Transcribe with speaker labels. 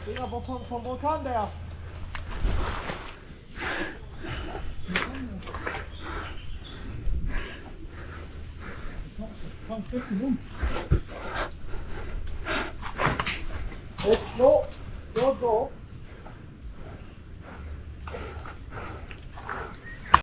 Speaker 1: Dinger vom Vulkan der. Komm, flippen rum. Jetzt, go, go, go.